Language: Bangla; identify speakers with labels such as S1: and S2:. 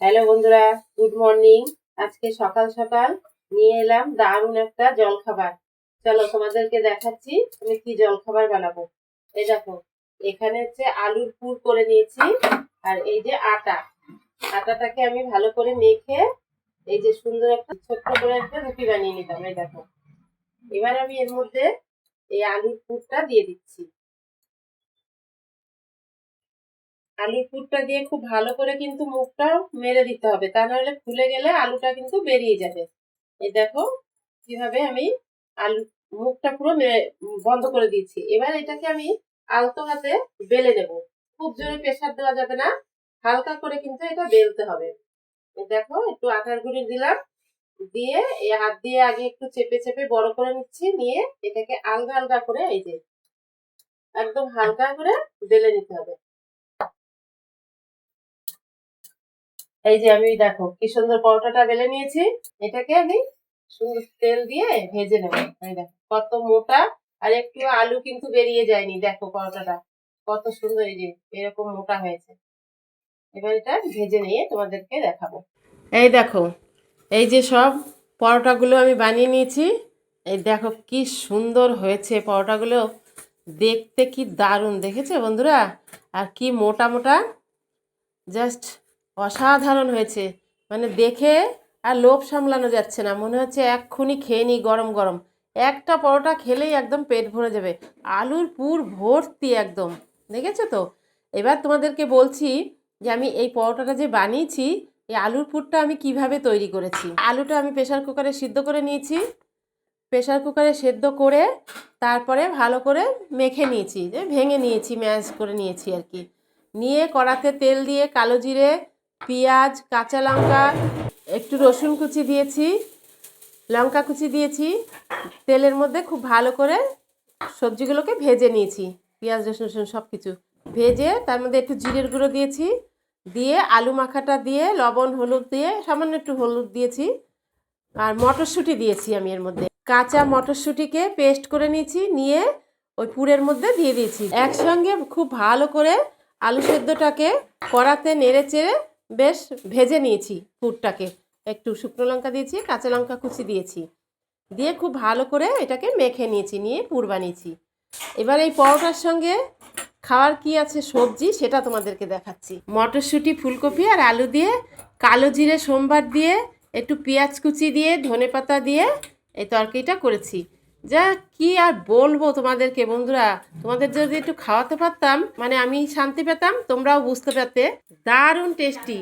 S1: হ্যালো বন্ধুরা, গুড মর্নিং। আজকে সকাল সকাল নিয়ে এলাম দারুণ একটা জলখাবার। চলো তোমাদেরকে দেখাচ্ছি আমি কি জলখাবার বানাবো। এই দেখো, এখানে হচ্ছে আলুর পুর করে নিয়েছি। আর এই যে আটাটাকে আমি ভালো করে মেখে এই যে সুন্দর একটা ছোট্ট করে একটা রুটি বানিয়ে নিতাম। এই দেখো, এবার আমি এর মধ্যে এই আলুর পুরটা দিয়ে দিচ্ছি। আলুর পুরটা দিয়ে খুব ভালো করে কিন্তু মুখটা মেরে দিতে হবে, তা নাহলে খুলে গেলে আলুটা কিন্তু বেরিয়ে যাবে। এই দেখো কিভাবে আমি আলু মুখটা পুরো বন্ধ করে দিয়েছি। এবার এটাকে আমি আলতো হাতে বেলে নেব। খুব জোরে প্রেসার দেওয়া যাবে না, হালকা করে কিন্তু এটা বেলতে হবে। এই দেখো, একটু আটার গুঁড়ি দিলাম, দিয়ে এই হাত দিয়ে আগে একটু চেপে চেপে বড় করে নিচ্ছি, নিয়ে এটাকে আলগা আলগা করে এই যে একদম হালকা করে বেলে নিতে হবে। এই যে আমি দেখো কি সুন্দর পরোটাটা বেলে নিয়েছি। এটাকে আমি সুন্দর তেল দিয়ে ভেজে নেবো। এই দেখো কত মোটা, আর একটু আলু কিন্তু বেরিয়ে যায়নি। দেখো পরোটাটা কত সুন্দর, এই যে এরকম মোটা হয়েছে। এবার এটা ভেজে নিয়ে তোমাদেরকে দেখাবো। এই দেখো, এই যে সব পরোটাগুলো আমি বানিয়ে নিয়েছি। এই দেখো কি সুন্দর হয়েছে পরোটাগুলো, দেখতে কি দারুণ দেখেছে বন্ধুরা, আর কি মোটা মোটা, জাস্ট অসাধারণ হয়েছে। মানে দেখে আর লোভ সামলানো যাচ্ছে না, মনে হচ্ছে এক্ষুনি খেয়ে নিই গরম গরম। একটা পরোটা খেলেই একদম পেট ভরে যাবে, আলুর পুর ভর্তি একদম। দেখেছো তো? এবার তোমাদেরকে বলছি যে আমি এই পরোটাটা যে বানিয়েছি, এই আলুর পুরটা আমি কিভাবে তৈরি করেছি। আলুটা আমি প্রেসার কুকারে সিদ্ধ করে নিয়েছি। প্রেসার কুকারে সেদ্ধ করে তারপরে ভালো করে মেখে নিয়েছি, যে ভেঙে নিয়েছি, ম্যাশ করে নিয়েছি আর কি। নিয়ে কড়াতে তেল দিয়ে কালো জিরে, পেঁয়াজ, কাঁচা লঙ্কা, একটু রসুন কুচি দিয়েছি, লঙ্কা কুচি দিয়েছি। তেলের মধ্যে খুব ভালো করে সবজিগুলোকে ভেজে নিয়েছি, পেঁয়াজ রসুন সব কিছু ভেজে তার মধ্যে একটু জিরের গুঁড়ো দিয়েছি, দিয়ে আলু মাখাটা দিয়ে লবণ হলুদ দিয়ে সামান্য একটু হলুদ দিয়েছি, আর মটরশুঁটি দিয়েছি আমি এর মধ্যে। কাঁচা মটরশুঁটিকে পেস্ট করে নিয়েছি, নিয়ে ওই পুরের মধ্যে দিয়ে দিয়েছি। একসঙ্গে খুব ভালো করে আলু সেদ্ধটাকে কড়াতে নেড়ে চেড়ে বেশ ভেজে নিয়েছি পুরটাকে। একটু শুকনো লঙ্কা দিয়েছি, কাঁচা লঙ্কা কুচি দিয়েছি, দিয়ে খুব ভালো করে এটাকে মেখে নিয়েছি, নিয়ে পুর বানিয়েছি। এবার এই পরোটার সঙ্গে খাওয়ার কি আছে সবজি সেটা তোমাদেরকে দেখাচ্ছি। মটরশুঁটি, ফুলকপি আর আলু দিয়ে, কালো জিরে সোমবার দিয়ে, একটু পেঁয়াজ কুচি দিয়ে, ধনেপাতা দিয়ে এই তরকারিটা করেছি। যা কি আর বলবো তোমাদেরকে বন্ধুরা, তোমাদের যদি একটু খাওয়াতে পারতাম, মানে আমি শান্তি পেতাম, তোমরাও বুঝতে পারতে। দারুণ টেস্টি।